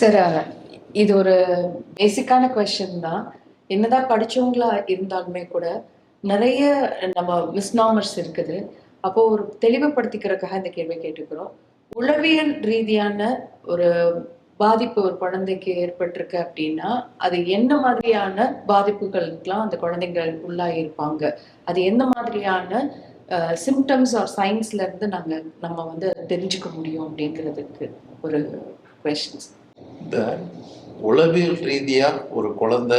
Sir, இது ஒரு பேசிக்கான கொஸ்டின் தான். என்னதான் படிச்சவங்களா இருந்தாலுமே கூட, நெறைய நம்ம மிஸ்நாமர்ஸ் இருக்குது. அப்போ ஒரு தெளிவுபடுத்திக்கிறதுக்காக இந்த கேள்விய கேட்டுக்கிறோம். உளவியல் ரீதியான ஒரு பாதிப்பு ஒரு குழந்தைக்கு ஏற்பட்டிருக்கு அப்படின்னா, அது என்ன மாதிரியான பாதிப்புகளுக்கெல்லாம் அந்த குழந்தைகள் உள்ளாகியிருப்பாங்க? அது எந்த மாதிரியான சிம்ப்டம்ஸ் ஆர் சைன்ஸ்ல இருந்து நம்ம வந்து தெரிஞ்சுக்க முடியும் அப்படிங்கிறதுக்கு ஒரு கொஸ்டின்ஸ். இந்த உளவியல் ரீதியா ஒரு குழந்தை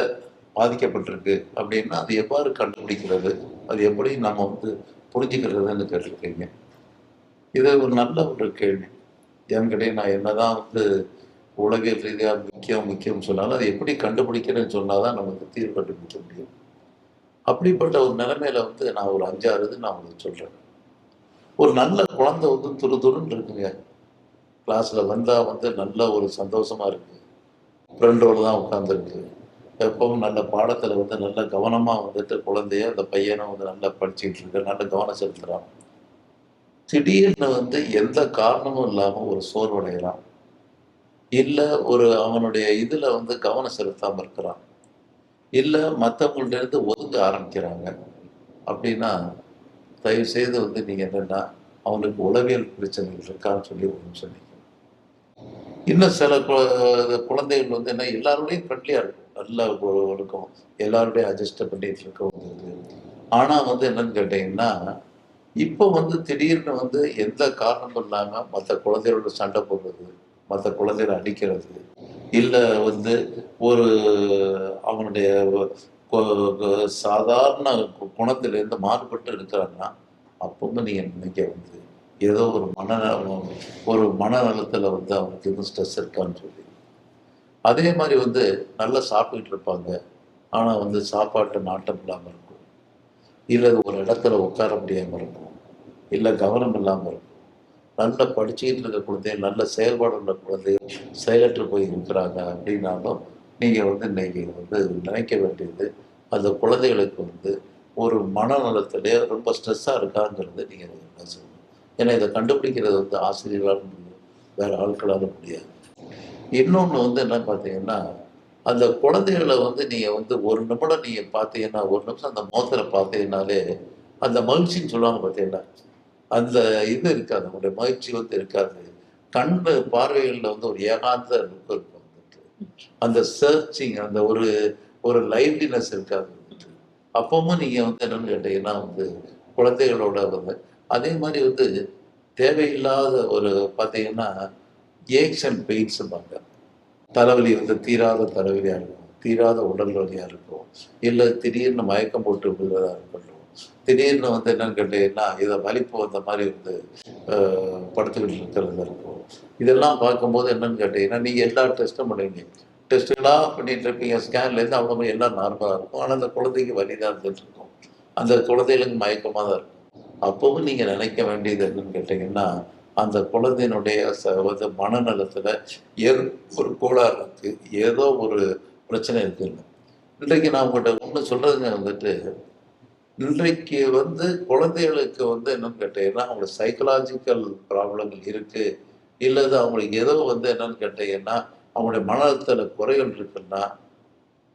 பாதிக்கப்பட்டிருக்கு அப்படின்னா அது எவ்வாறு கண்டுபிடிக்கிறது, அது எப்படி நம்ம வந்து புரிஞ்சுக்கிறதுன்னு கேட்டிருக்கீங்க. இது ஒரு நல்ல ஒரு கேள்வி. என்கிட்ட நான் என்னதான் வந்து உளவியல் ரீதியா முக்கியம் சொன்னாலும் அதை எப்படி கண்டுபிடிக்கிறேன்னு சொன்னாதான் நமக்கு தீர்வு கண்டுபிடிக்க முடியும். அப்படிப்பட்ட ஒரு நிலைமையில வந்து நான் ஒரு 5-6 இது நான் உங்களுக்கு சொல்றேன். ஒரு நல்ல குழந்தை வந்து துருதுருன்னு இருக்குங்க. கிளாஸ்ல வந்தா வந்து நல்ல ஒரு சந்தோஷமா இருக்கு. ஃப்ரெண்டோடு தான் உட்காந்துருக்கு. எப்பவும் நல்ல பாடத்துல வந்து நல்ல கவனமா வந்துட்டு குழந்தைய அந்த பையனும் வந்து நல்லா படிச்சுட்டு இருக்கு, நல்ல கவனம் செலுத்துறான். திடீர்னு வந்து எந்த காரணமும் இல்லாம ஒரு சோர்வடைகிறான், இல்ல ஒரு அவனுடைய இதுல வந்து கவனம் செலுத்தாம இருக்கிறான், இல்ல மற்றவங்கள்ட்ட இருந்து ஒதுங்க ஆரம்பிக்கிறாங்க அப்படின்னா, தயவு செய்து வந்து நீங்க என்னன்னா அவனுக்கு உளவியல் பிரச்சனைகள் இருக்கான்னு சொல்லி ஒரு நிமிஷம் நீங்க. இன்னும் சில குழந்தைகள் வந்து என்ன எல்லாரோடையும் ஃப்ரெண்ட்லியா இருக்கும், நல்லா இருக்கும், எல்லாரோடையும் அட்ஜஸ்ட் பண்ணிட்டு இருக்கவங்களுக்கு. ஆனா வந்து என்னன்னு கேட்டீங்கன்னா, இப்போ வந்து திடீர்னு வந்து எந்த காரணமும் இல்லாம மற்ற குழந்தைகளோட சண்டை போடுறது, மற்ற குழந்தைகளை அடிக்கிறது, இல்ல வந்து ஒரு அவனுடைய சாதாரண குணத்திலிருந்து மாறுபட்டு இருக்கிறான்னா, அப்பவும் நீங்க நினைக்க வந்து ஏதோ ஒரு மனநலத்துல வந்து அவனுக்கு எதுவும் ஸ்ட்ரெஸ் இருக்கான்னு சொல்லி. அதே மாதிரி வந்து நல்லா சாப்பிட்டுட்டு இருப்பாங்க, ஆனா வந்து சாப்பாட்டு நாட்டம் இல்லாம இருக்கும், இல்ல ஒரு இடத்துல உட்கார முடியாம இருக்கும், இல்ல கவனம் இல்லாம இருக்கும். நல்லா படிச்சுக்கிட்டு இருக்க குழந்தைகள், நல்ல செயல்பாடு உள்ள குழந்தைகள் செயலற்று போய் இருக்கிறாங்க அப்படின்னாலும் நீங்க வந்து இன்னைக்கு வந்து நினைக்க வேண்டியது அந்த குழந்தைகளுக்கு வந்து ஒரு மனநலத்திலே ரொம்ப ஸ்ட்ரெஸ்ஸா இருக்காங்கிறது நீங்க பேசணும். ஏன்னா இதை கண்டுபிடிக்கிறது வந்து ஆசிரியர்களால் முடியும், வேற ஆட்களால முடியாது. இன்னொன்று வந்து என்ன பார்த்தீங்கன்னா, அந்த குழந்தைகளை வந்து நீங்க வந்து ஒரு நிமிடம் நீங்க பார்த்தீங்கன்னா, ஒரு நிமிஷம் அந்த முகத்துல பார்த்தீங்கன்னாலே அந்த மகிழ்ச்சின்னு சொல்லுவாங்க பார்த்தீங்களா, அந்த இது இருக்காது, அவங்களுடைய மகிழ்ச்சி வந்து இருக்காது. கண்ணு பார்வைகளில் வந்து ஒரு ஏகாந்த லுக் இருக்கும் வந்துட்டு, அந்த சர்ச்சிங், அந்த ஒரு ஒரு லைவ்லினஸ் இருக்காது வந்துட்டு. அப்பவும் நீங்க வந்து என்னன்னு கேட்டீங்கன்னா வந்து குழந்தைகளோட வந்து அதே மாதிரி வந்து தேவையில்லாத ஒரு பார்த்தீங்கன்னா ஏக்ஸ் அண்ட் பெயின்ஸும்பாங்க. தலைவலி வந்து தீராத தலைவலியா இருக்கும், தீராத உடல் வலியா இருக்கும், இல்லை திடீர்னு மயக்கம் போட்டு விடுறதா இருக்கட்டும், திடீர்னு வந்து என்னன்னு கேட்டீங்கன்னா இதை வலிப்பு வந்த மாதிரி வந்து படுத்துக்கிட்டு இருக்கிறது இருக்கும். இதெல்லாம் பார்க்கும்போது என்னன்னு கேட்டீங்கன்னா நீங்கள் எல்லா டெஸ்ட்டும் பண்ணுவீங்க, டெஸ்ட்டுகளாக பண்ணிட்டு இருப்பீங்க, ஸ்கேன்லேருந்து அவங்க எல்லாம் நார்மலாக இருக்கும், ஆனால் அந்த குழந்தைக்கு வலி தான் இருந்துட்டு இருக்கும், அந்த குழந்தைகளுக்கு மயக்கமாக தான் இருக்கும். அப்பவும் நீங்கள் நினைக்க வேண்டியது என்னன்னு கேட்டீங்கன்னா, அந்த குழந்தையினுடைய வந்து மனநலத்துல ஒரு கோளாறு இருக்கு, ஏதோ ஒரு பிரச்சனை இருக்குன்னு. இன்றைக்கு நான் உங்கள்கிட்ட ஒன்று சொல்றதுங்க வந்துட்டு, இன்றைக்கு வந்து குழந்தைகளுக்கு வந்து என்னன்னு கேட்டீங்கன்னா அவங்களுக்கு சைக்கலாஜிக்கல் ப்ராப்ளங்கள் இருக்கு, இல்லது அவங்களுக்கு ஏதோ வந்து என்னன்னு கேட்டீங்கன்னா அவங்களுடைய மனநலத்துல குறைகள் இருக்குன்னா,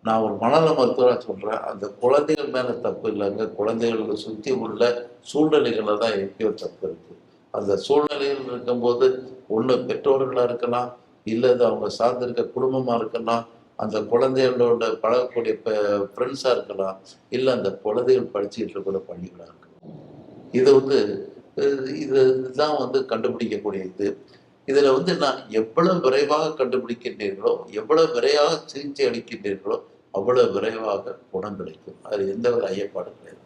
நான் ஒரு மனநல மருத்துவராக சொல்றேன், அந்த குழந்தைகள் மேல தப்பு இல்லைங்க, குழந்தைகளை சுற்றி உள்ள சூழ்நிலைகளை தான் எங்கேயோ தப்பு இருக்கு. அந்த சூழ்நிலைகள் இருக்கும்போது ஒண்ணு பெற்றோர்களா இருக்கலாம், இல்லது அவங்க சார்ந்திருக்க குடும்பமா இருக்கலாம், அந்த குழந்தைகளோட பழகக்கூடிய ஃப்ரெண்ட்ஸா இருக்கலாம், இல்ல அந்த குழந்தைகள் படிச்சுட்டு இருக்கிற பள்ளிகளா இருக்கலாம். இது வந்து இதுதான் வந்து கண்டுபிடிக்கக்கூடிய இது. இதுல வந்து நான் எவ்வளவு விரைவாக கண்டுபிடிக்கின்றீர்களோ, எவ்வளவு விரைவாக சிகிச்சை அளிக்கின்றீர்களோ அவ்வளவு விரைவாக குணம் கிடைக்கும். அது எந்த ஒரு ஐயப்பாடும் கிடையாது.